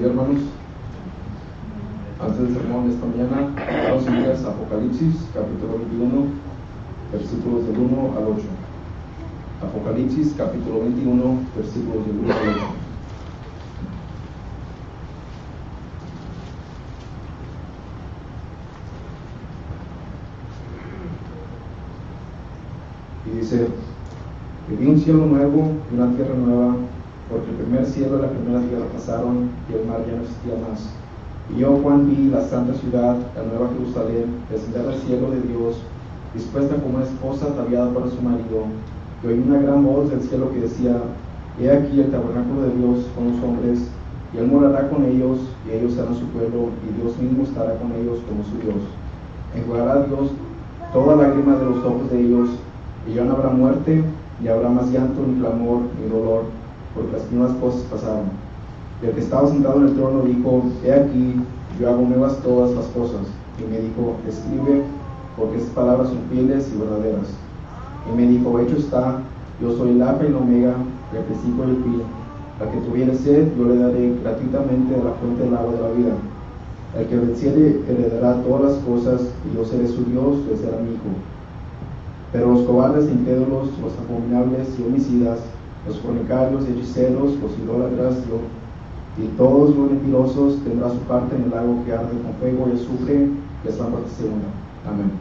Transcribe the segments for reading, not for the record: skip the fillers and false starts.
día, hermanos. Antes del sermón de esta mañana, vamos a ir a Apocalipsis, capítulo 21, versículos del 1 al 8. Apocalipsis, capítulo 21, versículos del 1 al 8. Y dice: y vi un cielo nuevo y una tierra nueva, porque el primer cielo y la primera tierra pasaron, y el mar ya no existía más. Y yo, Juan, vi la santa ciudad, la nueva Jerusalén, descender del cielo de Dios, dispuesta como una esposa ataviada para su marido. Y oí una gran voz del cielo que decía: he aquí el tabernáculo de Dios con los hombres, y él morará con ellos, y ellos serán su pueblo, y Dios mismo estará con ellos como su Dios. Enjugará Dios toda lágrima de los ojos de ellos, y ya no habrá muerte, ni habrá más llanto, ni clamor, ni dolor, porque las primeras cosas pasaron. Y el que estaba sentado en el trono dijo: he aquí, yo hago nuevas todas las cosas. Y me dijo: escribe, porque esas palabras son fieles y verdaderas. Y me dijo: hecho está, yo soy el Alfa y el Omega, el principio y el fin. Al que tuviere sed, yo le daré gratuitamente de la fuente del agua de la vida. El que venciere heredará todas las cosas, y yo seré su Dios, y él será mi hijo. Pero los cobardes, incrédulos, los abominables y homicidas, los fornicarios, hechiceros, los idólatras y todos los mentirosos tendrán su parte en el lago que arde con fuego y azufre, que es la muerte segunda. Amén.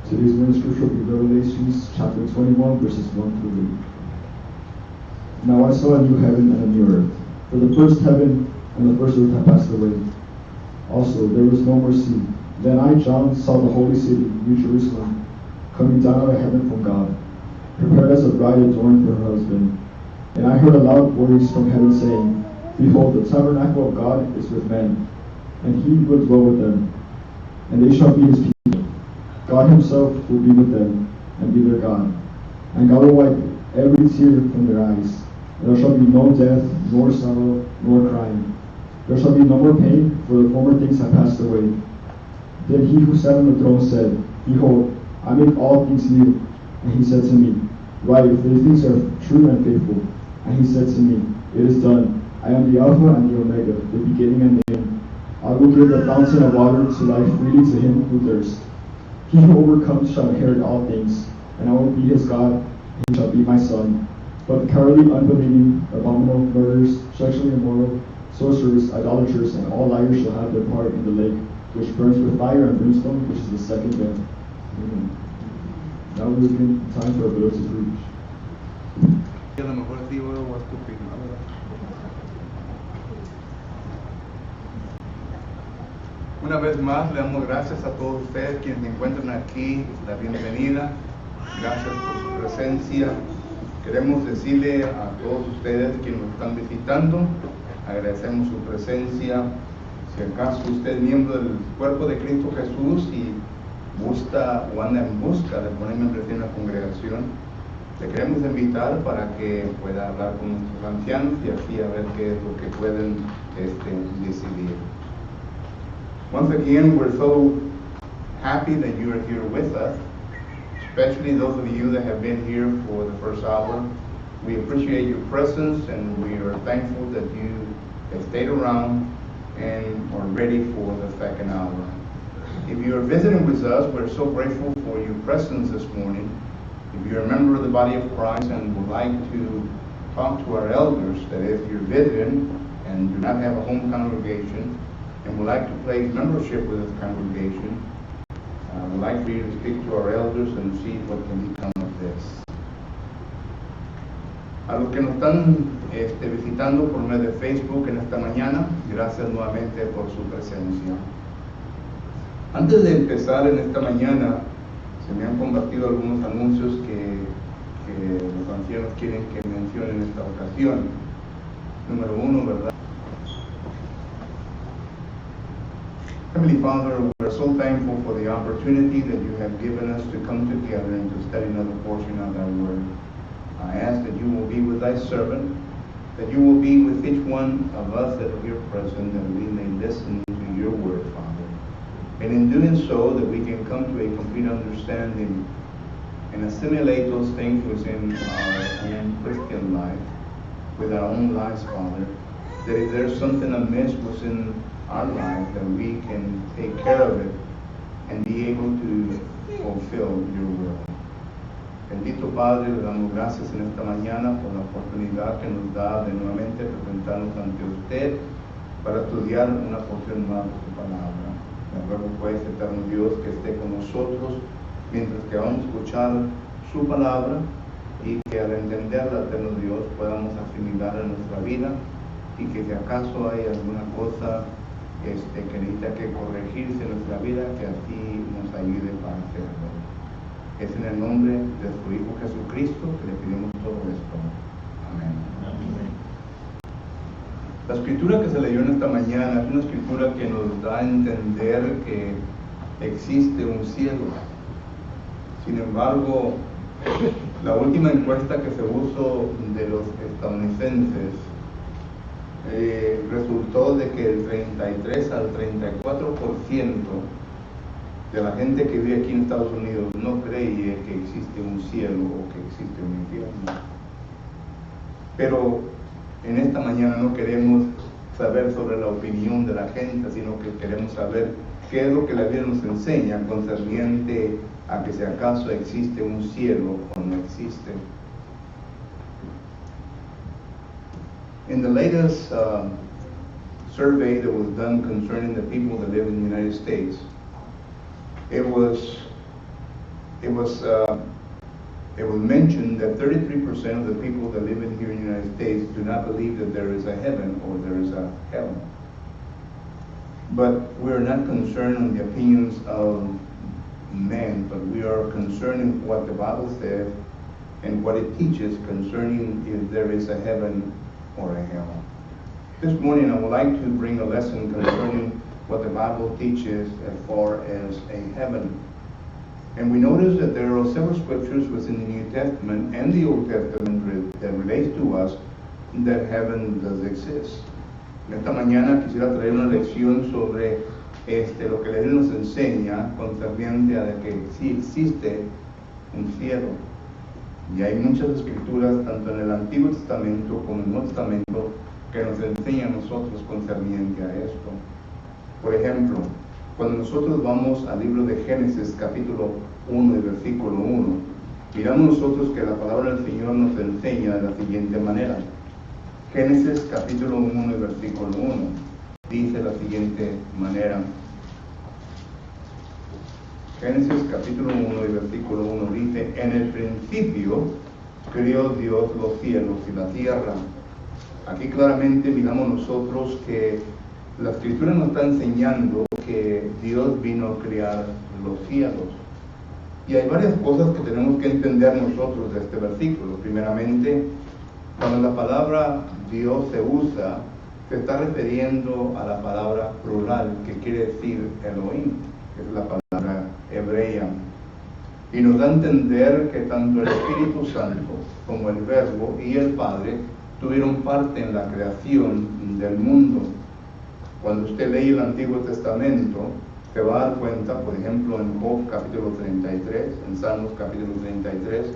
Today's ministry shall be Revelations chapter 21, verses 1 through 8. Now I saw a new heaven and a new earth, for the first heaven and the first earth had passed away. Also there was no more sea. Then I, John, saw the holy city, New Jerusalem, coming down out of heaven from God, prepared as a bride adorned for her husband. And I heard a loud voice from heaven saying, behold, the tabernacle of God is with men, and he will dwell with them, and they shall be his people. God himself will be with them, and be their God. And God will wipe every tear from their eyes. And there shall be no death, nor sorrow, nor crying. There shall be no more pain, for the former things have passed away. Then he who sat on the throne said, behold, I make all things new. And he said to me, write, for these things are true and faithful. And he said to me, it is done. I am the Alpha and the Omega, the beginning and the end. I will give the fountain of water to life freely to him who thirsts. He who overcomes shall inherit all things, and I will be his God, and he shall be my son. But the cowardly, unbelieving, abominable, murderers, sexually immoral, sorcerers, idolaters, and all liars shall have their part in the lake, which burns with fire and brimstone, which is the second death. Amen. Now we're looking time for a bit to preach. Una vez más le damos gracias a todos ustedes quienes se encuentran aquí, la bienvenida, gracias por su presencia. Queremos decirle a todos ustedes quienes nos están visitando, agradecemos su presencia. Si acaso usted es miembro del cuerpo de Cristo Jesús y busca o anda en busca de poner membresía en la congregación, le queremos invitar para que pueda hablar con nuestros ancianos y así a ver qué es lo que pueden decidir. Once again, we're so happy that you are here with us, especially those of you that have been here for the first hour. We appreciate your presence and we are thankful that you have stayed around and are ready for the second hour. If you are visiting with us, we're so grateful for your presence this morning. If you're a member of the body of Christ and would like to talk to our elders, that is, you're visiting and do not have a home congregation, and would like to place membership with this congregation, we'd like for you to speak to our elders and see what can become of this. A los que nos están visitando por medio de Facebook en esta mañana, gracias nuevamente por su presencia. Antes de empezar en esta mañana, se me han compartido algunos anuncios que los ancianos quieren que mencione en esta ocasión. Número 1, ¿verdad? Heavenly Father, we are so thankful for the opportunity that you have given us to come together and to study another portion of thy word. I ask that you will be with thy servant, that you will be with each one of us that are here present, that we may listen to your word, Father. And in doing so, that we can come to a complete understanding and assimilate those things within our own Christian life, with our own lives, Father. That if there's something amiss within our life, that we can take care of it and be able to fulfill your will. Bendito Padre, le damos gracias en esta mañana por la oportunidad que nos da de nuevamente presentarnos ante usted para estudiar una porción más de su palabra. Le ruego pues, eterno Dios, que esté con nosotros mientras que vamos a escuchar su palabra y que al entenderla, eterno Dios, podamos asimilar en nuestra vida y que si acaso hay alguna cosa que necesita que corregirse en nuestra vida, que así nos ayude para hacerlo. Es en el nombre de su Hijo Jesucristo que le pedimos todo esto. Amén. Amén. La escritura que se leyó en esta mañana es una escritura que nos da a entender que existe un cielo. Sin embargo, la última encuesta que se hizo de los estadounidenses resultó de que el 33 al 34% de la gente que vive aquí en Estados Unidos no cree que existe un cielo o que existe un infierno. Pero en esta mañana no queremos saber sobre la opinión de la gente, sino que queremos saber qué es lo que la Biblia nos enseña concerniente a que si acaso existe un cielo o no existe. In the latest survey that was done concerning the people that live in the United States, it was mentioned that 33% of the people that live in here in the United States do not believe that there is a heaven or there is a hell. But we are not concerned on the opinions of men, but we are concerned in what the Bible says and what it teaches concerning if there is a heaven or a hell. This morning I would like to bring a lesson concerning what the Bible teaches as far as a heaven. And we notice that there are several scriptures within the New Testament and the Old Testament that relates to us that heaven does exist. Esta mañana quisiera traer una lección sobre lo que la Biblia nos enseña concerniente a que sí existe un cielo. Y hay muchas escrituras, tanto en el Antiguo Testamento como en el Nuevo Testamento, que nos enseñan a nosotros concerniente a esto. Por ejemplo, cuando nosotros vamos al libro de Génesis, capítulo 1 y versículo 1, miramos nosotros que la palabra del Señor nos enseña de la siguiente manera. Génesis, capítulo 1 y versículo 1, dice de la siguiente manera. Génesis, capítulo 1 y versículo 1 dice: en el principio creó Dios los cielos y la tierra. Aquí claramente miramos nosotros que la Escritura nos está enseñando que Dios vino a crear los cielos. Y hay varias cosas que tenemos que entender nosotros de este versículo. Primeramente, cuando la palabra Dios se usa, se está refiriendo a la palabra plural, que quiere decir Elohim, que es la palabra hebrea. Y nos da a entender que tanto el Espíritu Santo como el Verbo y el Padre tuvieron parte en la creación del mundo. Cuando usted lee el Antiguo Testamento, se va a dar cuenta, por ejemplo, en Job capítulo 33, en Salmos capítulo 33,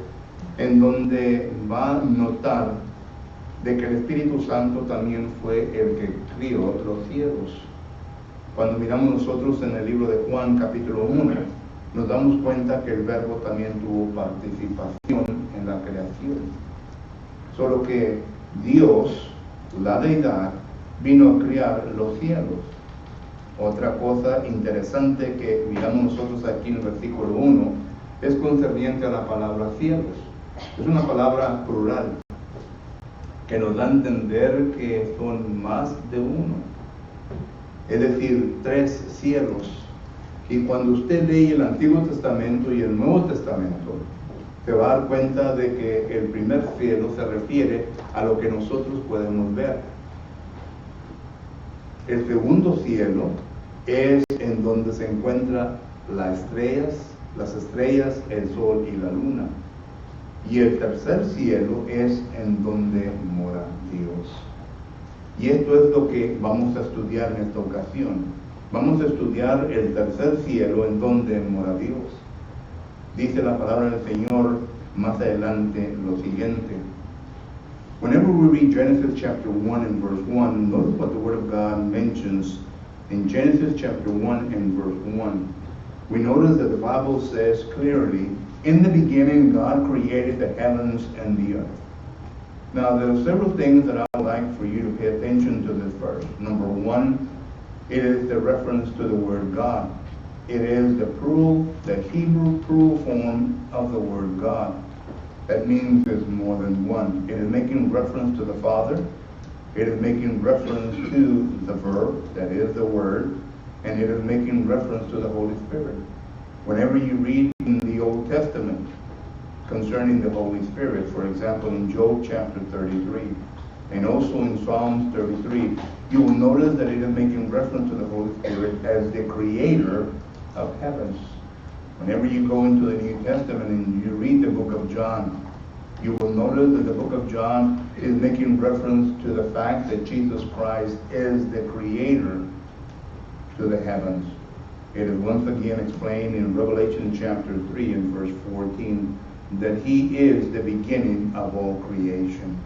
en donde va a notar de que el Espíritu Santo también fue el que crió los cielos. Cuando miramos nosotros en el libro de Juan capítulo 1, nos damos cuenta que el Verbo también tuvo participación en la creación. Solo que Dios, la deidad, vino a crear los cielos. Otra cosa interesante que miramos nosotros aquí en el versículo 1 es concerniente a la palabra cielos. Es una palabra plural que nos da a entender que son más de uno, es decir, 3 cielos. Y cuando usted lee el Antiguo Testamento y el Nuevo Testamento, se va a dar cuenta de que el primer cielo se refiere a lo que nosotros podemos ver. El segundo cielo es en donde se encuentran las estrellas, el sol y la luna. Y el tercer cielo es en donde mora Dios. Y esto es lo que vamos a estudiar en esta ocasión. Vamos a estudiar el tercer cielo en donde mora Dios. Dice la palabra del Señor más adelante lo siguiente. Whenever we read Genesis chapter 1 and verse 1, notice what the Word of God mentions in Genesis chapter 1 and verse 1. We notice that the Bible says clearly, in the beginning God created the heavens and the earth. Now there are several things that I would like for you to pay attention to this verse. Number one, it is the reference to the word God. It is the Hebrew plural form of the word God. That means there's more than one. It is making reference to the Father. It is making reference to the verb, that is the Word, and it is making reference to the Holy Spirit. Whenever you read in the Old Testament concerning the Holy Spirit, for example, in Job chapter 33, and also in Psalms 33, you will notice that it is making reference to the Holy Spirit as the creator of heavens. Whenever you go into the New Testament and you read the book of John, you will notice that the book of John is making reference to the fact that Jesus Christ is the creator to the heavens. It is once again explained in Revelation chapter 3 and verse 14 that he is the beginning of all creation.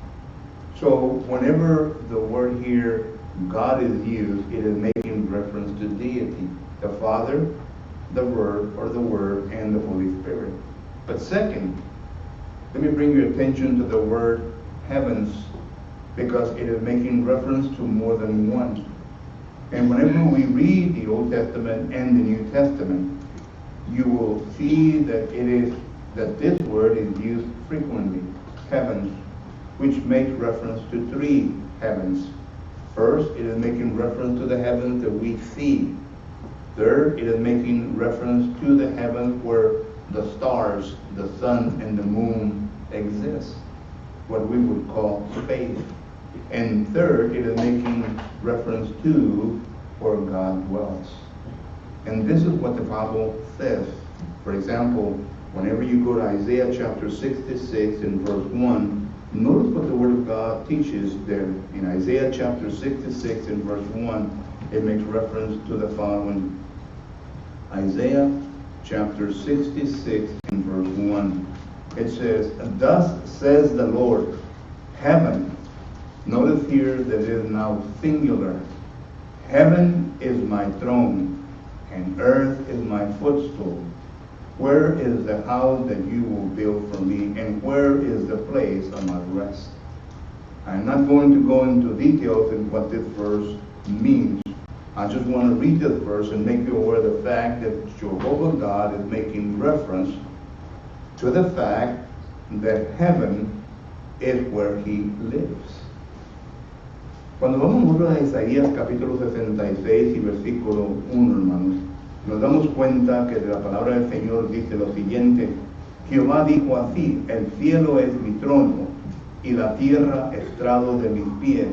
So whenever the word here, God, is used, it is making reference to deity, the Father, the Word, or the Word, and the Holy Spirit. But second, let me bring your attention to the word heavens, because it is making reference to more than one. And whenever we read the Old Testament and the New Testament, you will see that this word is used frequently, heavens, which makes reference to three heavens. First, it is making reference to the heavens that we see. Third, it is making reference to the heavens where the stars, the sun, and the moon exist, what we would call space. And third, it is making reference to where God dwells. And this is what the Bible says. For example, whenever you go to Isaiah chapter 66 and verse 1, notice what the Word of God teaches there. In Isaiah chapter 66 and verse 1, it makes reference to the following. Isaiah chapter 66 and verse 1. It says, "Thus says the Lord, heaven." Notice here that it is now singular. "Heaven is my throne, and earth is my footstool. Where is the house that you will build for me, and where is the place of my rest?" I'm not going to go into details in what this verse means. I just want to read this verse and make you aware of the fact that Jehovah God is making reference to the fact that heaven is where he lives. Cuando vamos a Isaías capítulo 66 y versículo 1, hermanos, nos damos cuenta que de la palabra del Señor dice lo siguiente: Jehová dijo así, el cielo es mi trono y la tierra estrado de mis pies.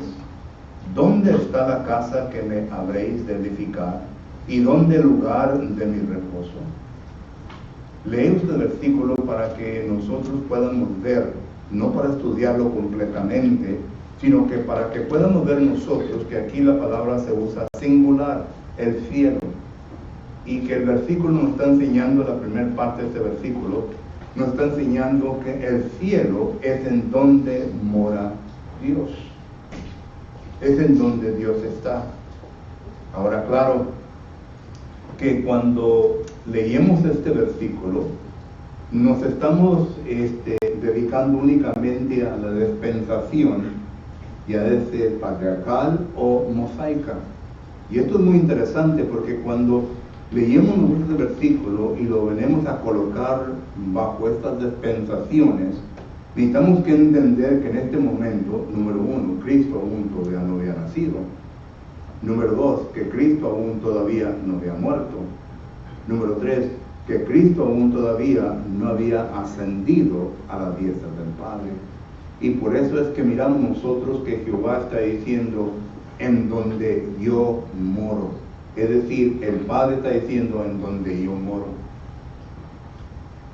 ¿Dónde está la casa que me habréis de edificar? ¿Y dónde el lugar de mi reposo? Leemos este versículo para que nosotros podamos ver, no para estudiarlo completamente, sino que para que podamos ver nosotros que aquí la palabra se usa singular, el cielo. Y que el versículo nos está enseñando, la primera parte de este versículo, nos está enseñando que el cielo es en donde mora Dios. Es en donde Dios está. Ahora, claro, que cuando leemos este versículo, nos estamos dedicando únicamente a la dispensación, ya sea patriarcal o mosaica. Y esto es muy interesante porque cuando leemos este versículo y lo venimos a colocar bajo estas dispensaciones, necesitamos que entender que en este momento, número uno, Cristo aún todavía no había nacido. Número dos, que Cristo aún todavía no había muerto. Número tres, que Cristo aún todavía no había ascendido a la diestra del Padre. Y por eso es que miramos nosotros que Jehová está diciendo, en donde yo moro. Es decir, el Padre está diciendo, en donde yo moro.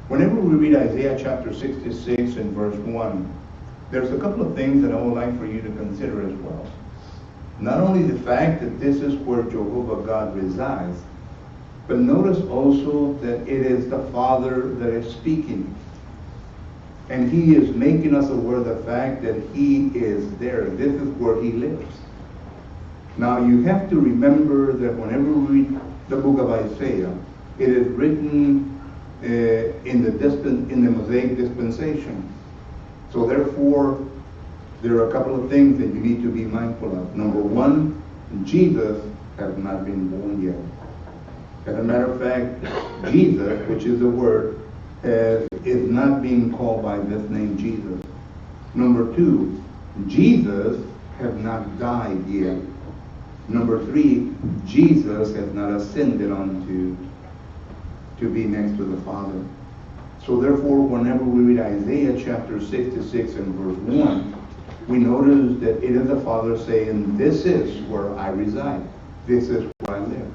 Whenever we read Isaiah chapter 66 and verse 1, there's a couple of things that I would like for you to consider as well. Not only the fact that this is where Jehovah God resides, but notice also that it is the Father that is speaking. And He is making us aware of the fact that He is there. This is where He lives. Now you have to remember that whenever we read the book of Isaiah, it is written in the Mosaic dispensation. So therefore, there are a couple of things that you need to be mindful of. Number one, Jesus has not been born yet. As a matter of fact, Jesus, which is the word, is not being called by this name Jesus. Number two, Jesus has not died yet. Number three, Jesus has not ascended on to be next to the Father. So therefore, whenever we read Isaiah chapter 66 and verse 1, we notice that it is the Father saying, this is where I reside. This is where I live.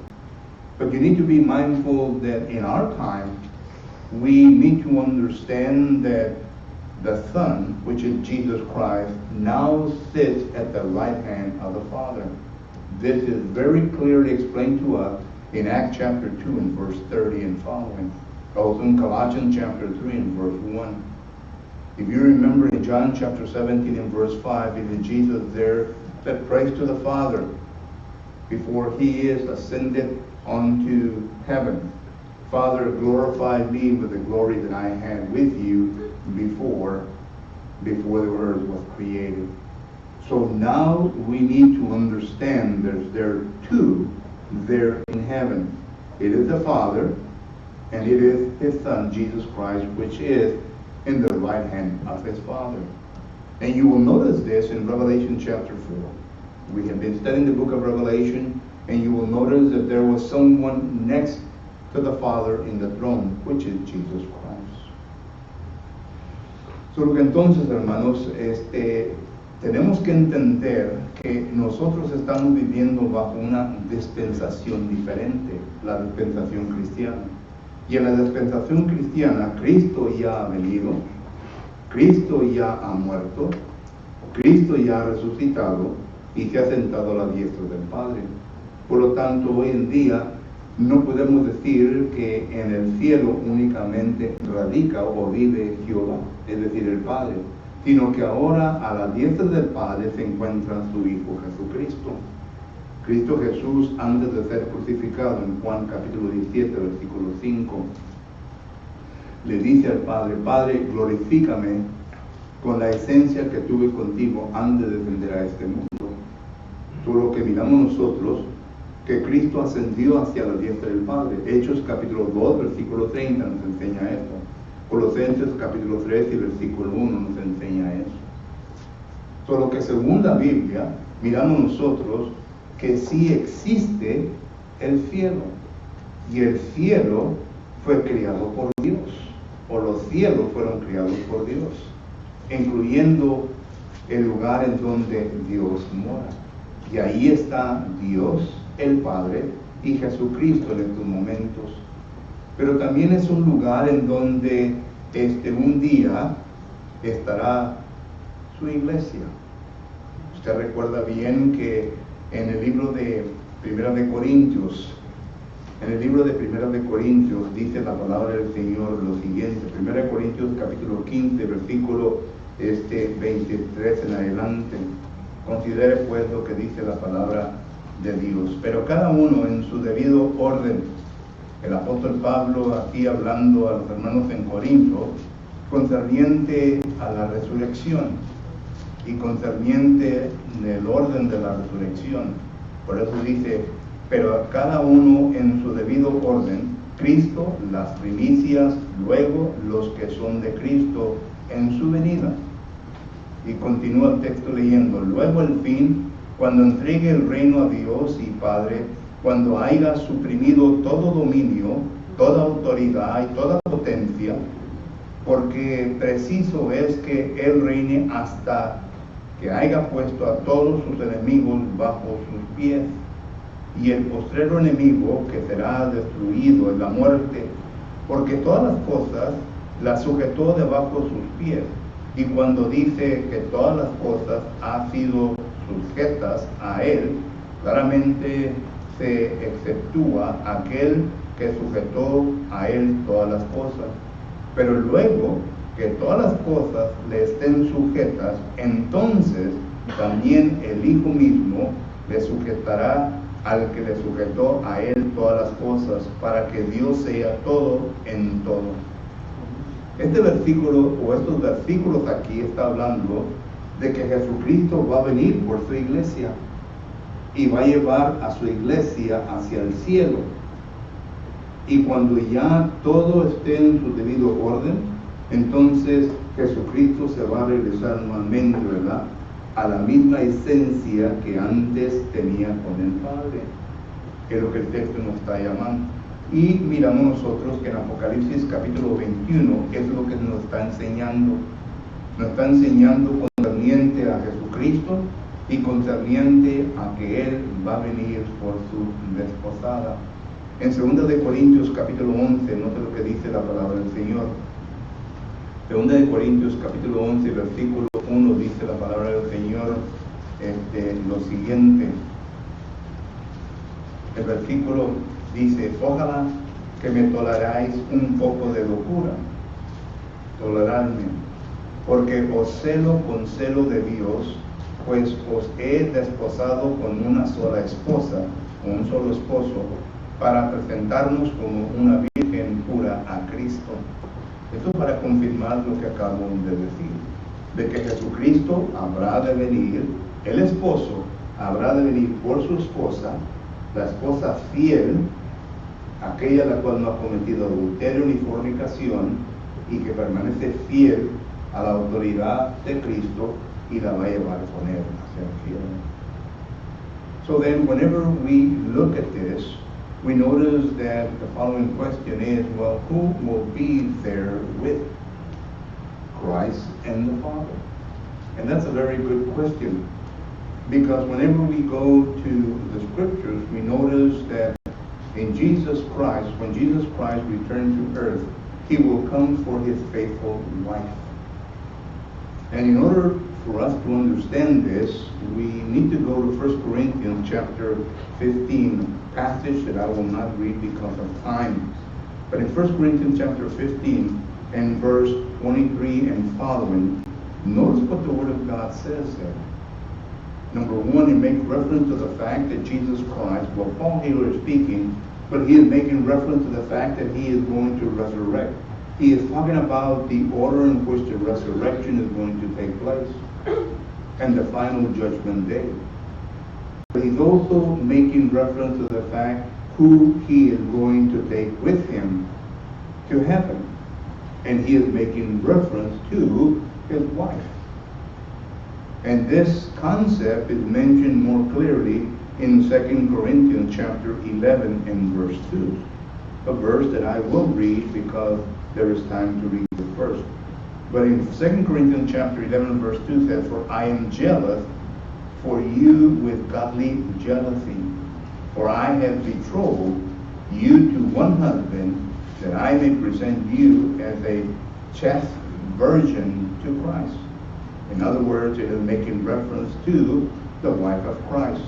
But you need to be mindful that in our time, we need to understand that the Son, which is Jesus Christ, now sits at the right hand of the Father. This is very clearly explained to us in Acts chapter 2 and verse 30 and following. Also in Colossians chapter 3 and verse 1. If you remember in John chapter 17 and verse 5, it is Jesus there that prays to the Father before He is ascended onto heaven. Father, glorify me with the glory that I had with you before the earth was created. So now we need to understand there are two there in heaven. It is the Father, and it is His Son, Jesus Christ, which is in the right hand of His Father. And you will notice this in Revelation chapter 4. We have been studying the book of Revelation, and you will notice that there was someone next to the Father in the throne, which is Jesus Christ. Solo que entonces, hermanos, tenemos que entender que nosotros estamos viviendo bajo una dispensación diferente, la dispensación cristiana. Y en la dispensación cristiana, Cristo ya ha venido, Cristo ya ha muerto, Cristo ya ha resucitado y se ha sentado a la diestra del Padre. Por lo tanto, hoy en día no podemos decir que en el cielo únicamente radica o vive Jehová, es decir, el Padre, sino que ahora a la diestra del Padre se encuentra su Hijo Jesucristo. Cristo Jesús, antes de ser crucificado, en Juan capítulo 17, versículo 5, le dice al Padre, Padre, glorifícame con la esencia que tuve contigo antes de descender a este mundo. Todo lo que miramos nosotros, que Cristo ascendió hacia la diestra del Padre. Hechos capítulo 2, versículo 30 nos enseña esto. Colosenses capítulo 3 y versículo 1 nos enseña eso. Solo que según la Biblia, miramos nosotros que sí existe el cielo. Y el cielo fue creado por Dios. O los cielos fueron creados por Dios. Incluyendo el lugar en donde Dios mora. Y ahí está Dios, el Padre, y Jesucristo en estos momentos. Pero también es un lugar en donde un día estará su iglesia. Usted recuerda bien que en el libro de Primera de Corintios, dice la palabra del Señor lo siguiente. Primera de Corintios capítulo 15, versículo 23 en adelante. Considere pues lo que dice la palabra de Dios. Pero cada uno en su debido orden. El apóstol Pablo aquí hablando a los hermanos en Corinto, concerniente a la resurrección y concerniente del orden de la resurrección. Por eso dice, pero a cada uno en su debido orden, Cristo, las primicias, luego los que son de Cristo en su venida. Y continúa el texto leyendo, luego el fin, cuando entregue el reino a Dios y Padre, cuando haya suprimido todo dominio, toda autoridad y toda potencia, porque preciso es que Él reine hasta que haya puesto a todos sus enemigos bajo sus pies. Y el postrero enemigo que será destruido es la muerte, porque todas las cosas la sujetó debajo de sus pies. Y cuando dice que todas las cosas han sido sujetas a Él, claramente se exceptúa aquel que sujetó a Él todas las cosas. Pero luego que todas las cosas le estén sujetas, entonces también el Hijo mismo le sujetará al que le sujetó a Él todas las cosas, para que Dios sea todo en todo. Este versículo, o estos versículos aquí, está hablando de que Jesucristo va a venir por su iglesia y va a llevar a su iglesia hacia el cielo. Y cuando ya todo esté en su debido orden, entonces Jesucristo se va a regresar nuevamente, ¿verdad?, a la misma esencia que antes tenía con el Padre, que es lo que el texto nos está llamando. Y miramos nosotros que en Apocalipsis capítulo 21 es lo que nos está enseñando. Nos está enseñando concerniente a Jesucristo y concerniente a que Él va a venir por su desposada. En 2 de Corintios capítulo 11, note lo que dice la palabra del Señor. 2 de Corintios capítulo 11, versículo 1, dice la palabra del Señor lo siguiente. El versículo dice: ojalá que me toleráis un poco de locura, toleradme, porque os celo con celo de Dios, pues os he desposado con una sola esposa, con un solo esposo, para presentarnos como una virgen pura a Cristo. Esto para confirmar lo que acabo de decir, de que Jesucristo habrá de venir, el esposo habrá de venir por su esposa, la esposa fiel, aquella la cual no ha cometido adulterio ni fornicación, y que permanece fiel a la autoridad de Cristo, y la va a llevar con Él hacia el cielo. So then, whenever we look at this, we notice that the following question is, well, who will be there with Christ and the Father? And that's a very good question, because whenever we go to the scriptures, we notice that in Jesus Christ, when Jesus Christ returned to earth, He will come for His faithful wife. And in order for us to understand this, we need to go to 1 Corinthians chapter 15, a passage that I will not read because of time. But in 1 Corinthians chapter 15 and verse 23 and following, notice what the Word of God says there. Number one, it makes reference to the fact that Jesus Christ, well, Paul here is speaking, but he is making reference to the fact that He is going to resurrect. He is talking about the order in which the resurrection is going to take place and the final judgment day. But he's also making reference to the fact who He is going to take with Him to heaven. And he is making reference to His wife. And this concept is mentioned more clearly in 2 Corinthians chapter 11 and verse 2. A verse that I will read because there is time to read it first. But in 2 Corinthians chapter 11 verse 2 says, for I am jealous for you with godly jealousy. For I have betrothed you to one husband, that I may present you as a chaste virgin to Christ. In other words, it is making reference to the wife of Christ.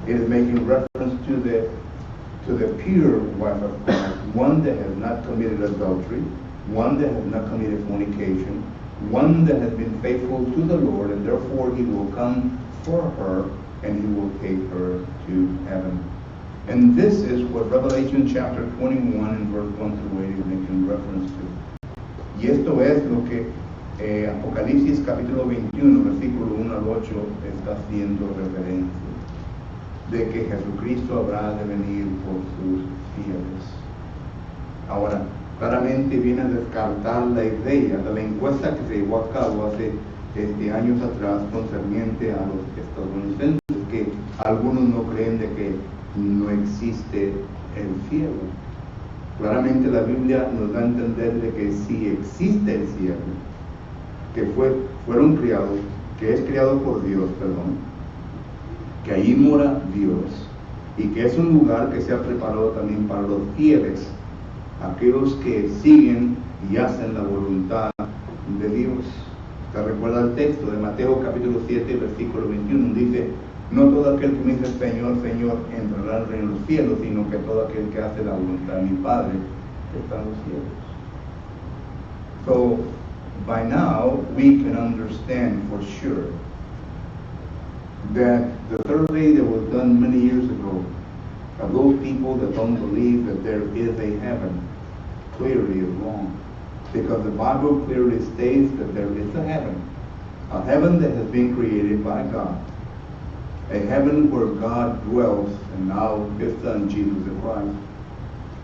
It is making reference to the pure wife of Christ, one that has not committed adultery, one that has not committed fornication, one that has been faithful to the Lord, and therefore He will come for her and He will take her to heaven. And this is what Revelation chapter 21 and verse 1 through 8 is making reference to. Y esto es lo que Apocalipsis capítulo 21, versículo 1 al 8 está haciendo referencia, de que Jesucristo habrá de venir por sus fieles. Ahora, claramente viene a descartar la idea de la encuesta que se llevó a cabo hace años atrás concerniente a los estadounidenses, que algunos no creen de que no existe el cielo. Claramente la Biblia nos da a entender de que sí existe el cielo, que fueron criados, que es criado por Dios, que allí mora Dios, y que es un lugar que se ha preparado también para los fieles, aquellos que siguen y hacen la voluntad de Dios. ¿Te recuerda el texto de Mateo capítulo 7, versículo 21? Dice, no todo aquel que me dice Señor, Señor, entrará al reino de los cielos, sino que todo aquel que hace la voluntad de mi Padre que está en los cielos. So, by now, we can understand for sure that the survey that was done many years ago of those people that don't believe that there is a heaven clearly is wrong. Because the Bible clearly states that there is a heaven that has been created by God, a heaven where God dwells, and now His Son Jesus Christ,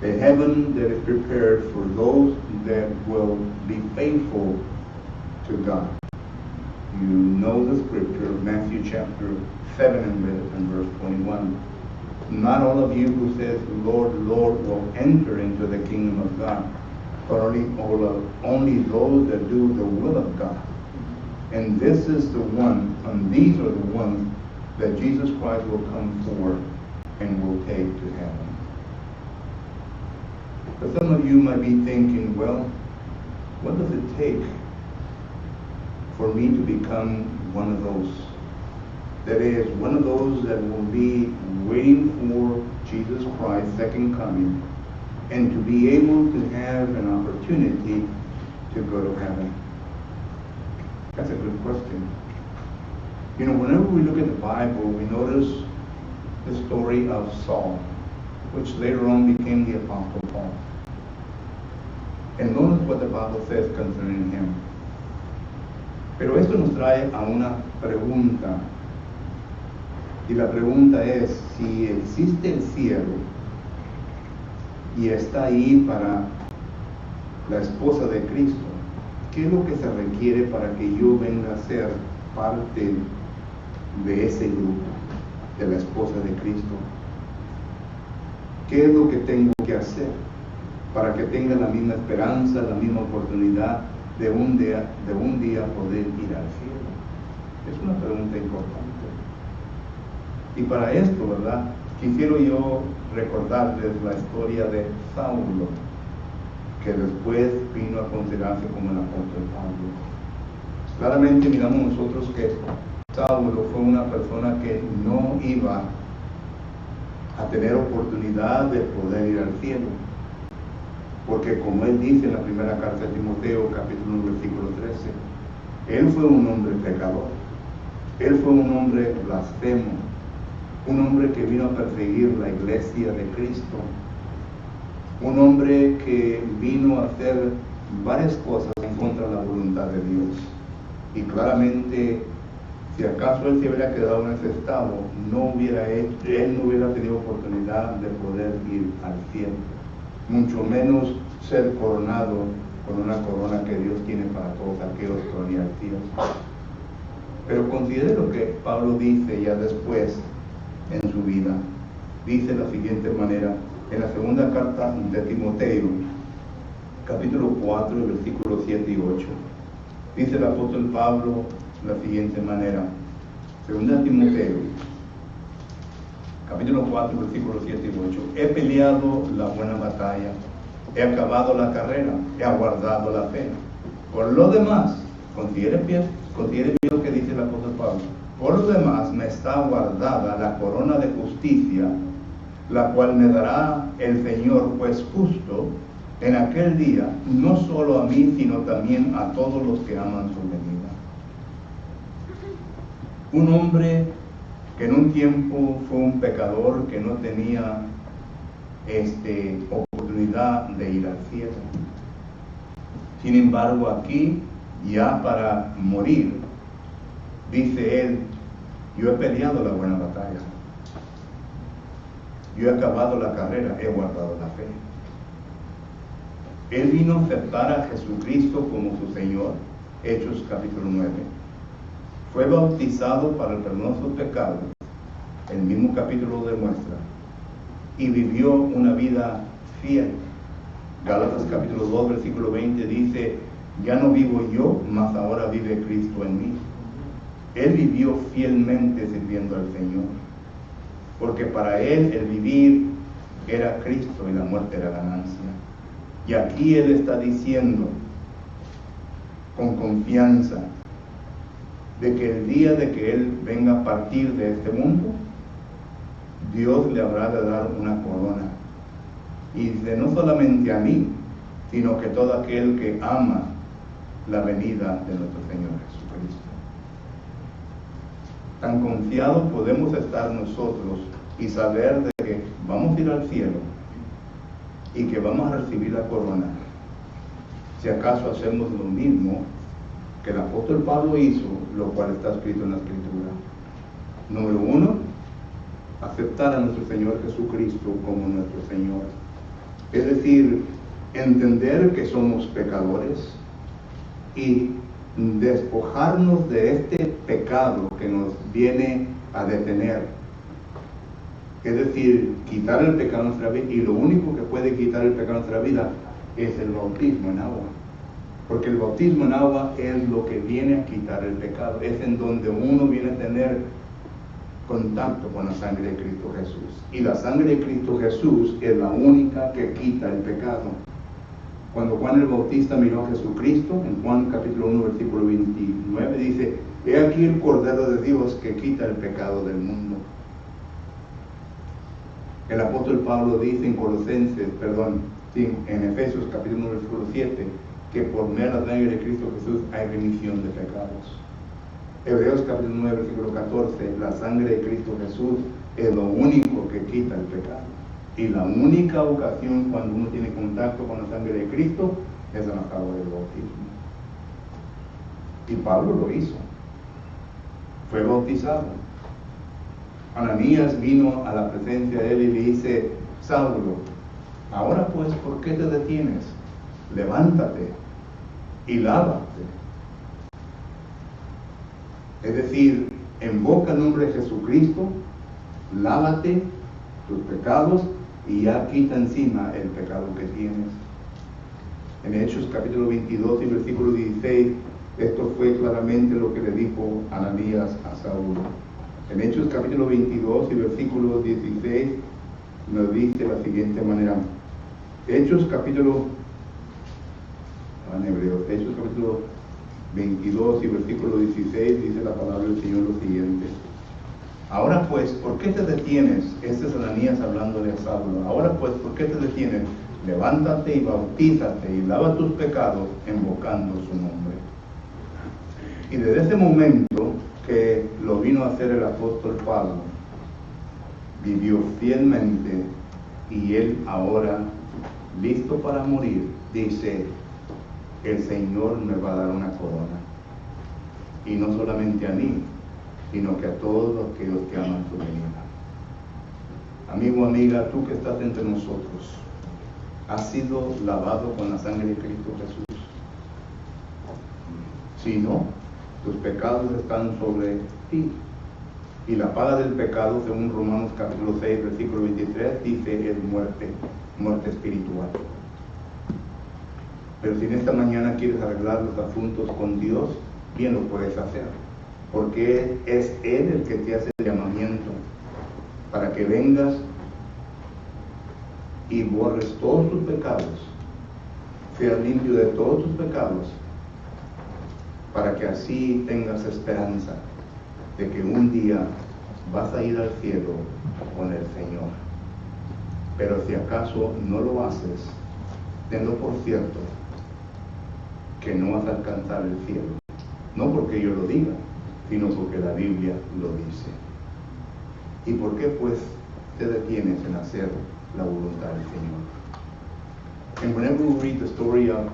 a heaven that is prepared for those that will be faithful to God. You know the scripture of Matthew chapter 7 and verse 21. Not all of you who says, Lord, Lord, will enter into the kingdom of God, but only those that do the will of God. And this is the one, and these are the ones that Jesus Christ will come for and will take to heaven. But some of you might be thinking, well, what does it take for me to become one of those? That is, one of those that will be waiting for Jesus Christ's second coming, and to be able to have an opportunity to go to heaven? That's a good question. You know, whenever we look at the Bible, we notice the story of Saul, which later on became the Apostle Paul. And notice what the Bible says concerning him. Pero esto nos trae a una pregunta. Y la pregunta es, si existe el cielo y está ahí para la esposa de Cristo, ¿qué es lo que se requiere para que yo venga a ser parte de ese grupo, de la esposa de Cristo? ¿Qué es lo que tengo que hacer para que tenga la misma esperanza, la misma oportunidad de un día poder ir al cielo? Es una pregunta importante. Y para esto, ¿verdad?, quisiera yo recordarles la historia de Saulo, que después vino a considerarse como el apóstol Pablo. Claramente miramos nosotros que Saulo fue una persona que no iba a tener oportunidad de poder ir al cielo, porque como él dice en la primera carta de Timoteo, capítulo 1, versículo 13, él fue un hombre pecador, él fue un hombre blasfemo, un hombre que vino a perseguir la iglesia de Cristo, un hombre que vino a hacer varias cosas en contra de la voluntad de Dios. Y claramente, si acaso él se hubiera quedado en ese estado, él no hubiera tenido oportunidad de poder ir al cielo, mucho menos ser coronado con una corona que Dios tiene para todos aquellos que van a ir al cielo. Pero considero que Pablo dice ya después en su vida, dice de la siguiente manera, en la segunda carta de Timoteo, capítulo 4, versículos 7 y 8. Dice el apóstol Pablo de la siguiente manera, segunda Timoteo, capítulo 4, versículos 7 y 8. He peleado la buena batalla, he acabado la carrera, he aguardado la fe. Por lo demás, considere bien lo que dice el apóstol Pablo. Por lo demás me está guardada la corona de justicia, la cual me dará el Señor juez justo en aquel día, no solo a mí, sino también a todos los que aman su venida. Un hombre que en un tiempo fue un pecador, que no tenía oportunidad de ir al cielo. Sin embargo, aquí, ya para morir, dice él, yo he peleado la buena batalla, yo he acabado la carrera, he guardado la fe. Él vino a aceptar a Jesucristo como su Señor, Hechos capítulo 9. Fue bautizado para el perdón de sus pecados, el mismo capítulo lo demuestra, y vivió una vida fiel. Gálatas capítulo 2, versículo 20 dice, ya no vivo yo, mas ahora vive Cristo en mí. Él vivió fielmente sirviendo al Señor, porque para él el vivir era Cristo y la muerte era ganancia. Y aquí Él está diciendo con confianza de que el día de que Él venga a partir de este mundo, Dios le habrá de dar una corona. Y dice, no solamente a mí, sino que todo aquel que ama la venida de nuestro Señor Jesucristo. Tan confiados podemos estar nosotros y saber de que vamos a ir al cielo y que vamos a recibir la corona. Si acaso hacemos lo mismo que el apóstol Pablo hizo, lo cual está escrito en la Escritura. Número 1, aceptar a nuestro Señor Jesucristo como nuestro Señor. Es decir, entender que somos pecadores y despojarnos de este pecado que nos viene a detener. Es decir, quitar el pecado de nuestra vida, y lo único que puede quitar el pecado de nuestra vida es el bautismo en agua. Porque el bautismo en agua es lo que viene a quitar el pecado. Es en donde uno viene a tener contacto con la sangre de Cristo Jesús. Y la sangre de Cristo Jesús es la única que quita el pecado. Cuando Juan el Bautista miró a Jesucristo, en Juan capítulo 1, versículo 29, dice, he aquí el Cordero de Dios que quita el pecado del mundo. El apóstol Pablo dice en Efesios capítulo 1, versículo 7, que por medio de la sangre de Cristo Jesús hay remisión de pecados. Hebreos capítulo 9, versículo 14, la sangre de Cristo Jesús es lo único que quita el pecado. Y la única ocasión cuando uno tiene contacto con la sangre de Cristo es en la agua del bautismo. Y Pablo lo hizo. Fue bautizado. Ananías vino a la presencia de él y le dice, Saulo, ahora pues, ¿por qué te detienes? Levántate y lávate. Es decir, invoca el nombre de Jesucristo, lávate tus pecados y ya quita encima el pecado que tienes. En Hechos capítulo 22 y versículo 16, esto fue claramente lo que le dijo Ananías a Saulo. En Hechos capítulo 22 y versículo 16 nos dice de la siguiente manera. Hechos capítulo 22 y versículo 16 dice la palabra del Señor lo siguiente. Ahora pues, ¿por qué te detienes? Este es Ananías hablándole a Saulo. Ahora pues, ¿por qué te detienes? Levántate y bautízate y lava tus pecados invocando su nombre. Y desde ese momento que lo vino a hacer el apóstol Pablo, vivió fielmente, y él ahora, listo para morir, dice, el Señor me va a dar una corona. Y no solamente a mí, sino que a todos aquellos que aman su venida. Amigo, amiga, tú que estás entre nosotros, ¿has sido lavado con la sangre de Cristo Jesús? Si no, tus pecados están sobre ti. Y la paga del pecado, según Romanos capítulo 6, versículo 23, dice es muerte espiritual. Pero si en esta mañana quieres arreglar los asuntos con Dios, bien lo puedes hacer. Porque es Él el que te hace el llamamiento para que vengas y borres todos tus pecados, seas limpio de todos tus pecados, para que así tengas esperanza de que un día vas a ir al cielo con el Señor. Pero si acaso no lo haces, tenlo por cierto que no vas a alcanzar el cielo. No porque yo lo diga, sino porque la Biblia lo dice. ¿Y por qué pues te detienes en hacer la voluntad del Señor? And whenever we read the story of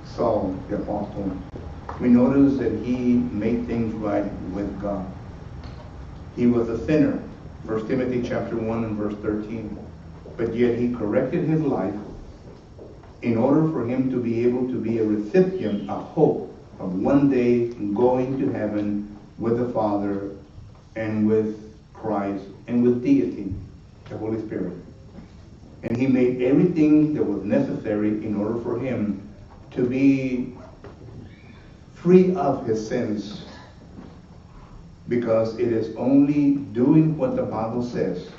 Saul, the apostle, we notice that he made things right with God. He was a sinner, 1 Timothy chapter 1 and verse 13. But yet he corrected his life in order for him to be able to be a recipient, a hope of one day going to heaven with the Father and with Christ and with deity, the Holy Spirit. And he made everything that was necessary in order for him to be free of his sins. Because it is only doing what the Bible says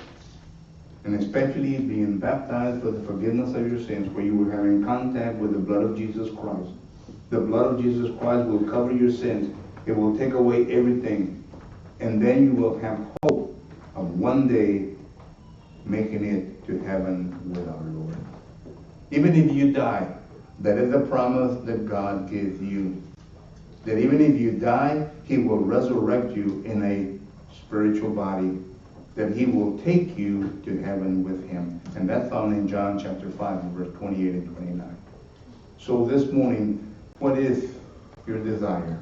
and especially being baptized for the forgiveness of your sins, where you were having contact with the blood of Jesus Christ. The blood of Jesus Christ will cover your sins. It will take away everything. And then you will have hope of one day making it to heaven with our Lord. Even if you die, that is the promise that God gives you. That even if you die, He will resurrect you in a spiritual body. That He will take you to heaven with Him. And that's found in John chapter 5, verse 28 and 29. So this morning, what is your desire?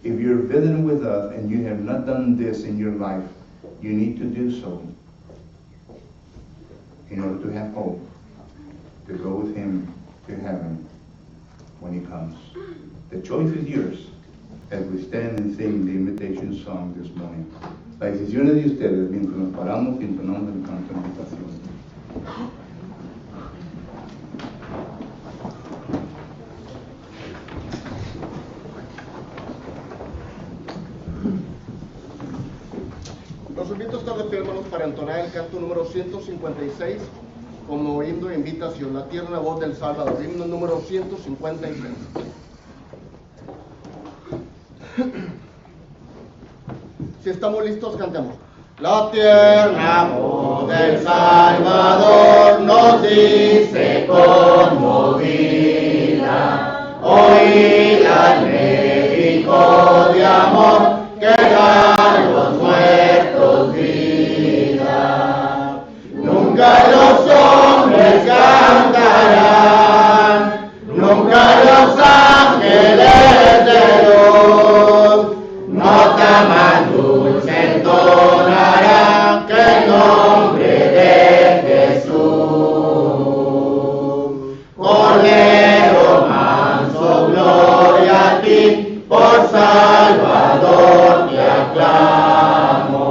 If you're visiting with us and you have not done this in your life, you need to do so in order to have hope to go with Him to heaven when He comes. The choice is yours as we stand and sing the invitation song this morning. La decisión es de ustedes mientras nos paramos y entonamos el canto de invitación. Los invito a estar de pie, hermanos, para entonar el canto número 156 como himno de invitación, La tierna voz del Salvador, himno número 156. Si estamos listos, cantemos. La tierna voz del Salvador nos dice conmovida, oíd al México de amor que da a los muertos vida. Nunca los hombres cantarán, nunca los ángeles de Dios, nota más dulce entonarán que el nombre de Jesús. Cordero manso, gloria a ti, por Salvador te aclamo.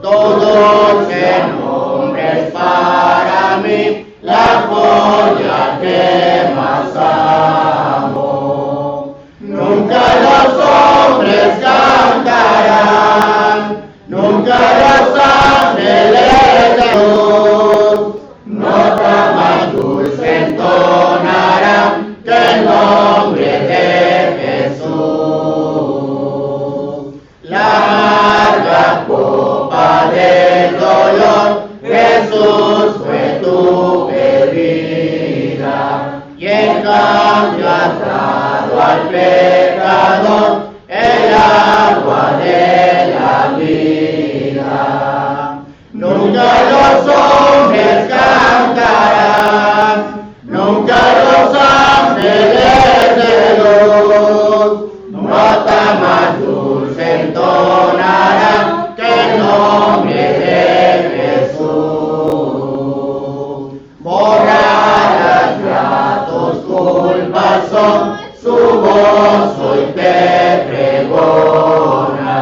Todos en nombres para mí, la joya que más amo. Nunca los hombres cantarán, nunca los ángeles de Dios, nota más dulce entonarán que el nombre de Jesús. La amarga copa del dolor, Jesús fue tu bebida, y en cambio has dado al pecador el agua de la vida. Nunca los hombres cantarán, nunca los ángeles de Dios, nota más dulce entonarán que el nombre de Jesús. Borradas ya tus culpas son, su voz hoy te pregona.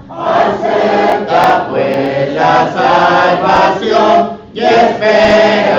Acepta pues la salvación y espera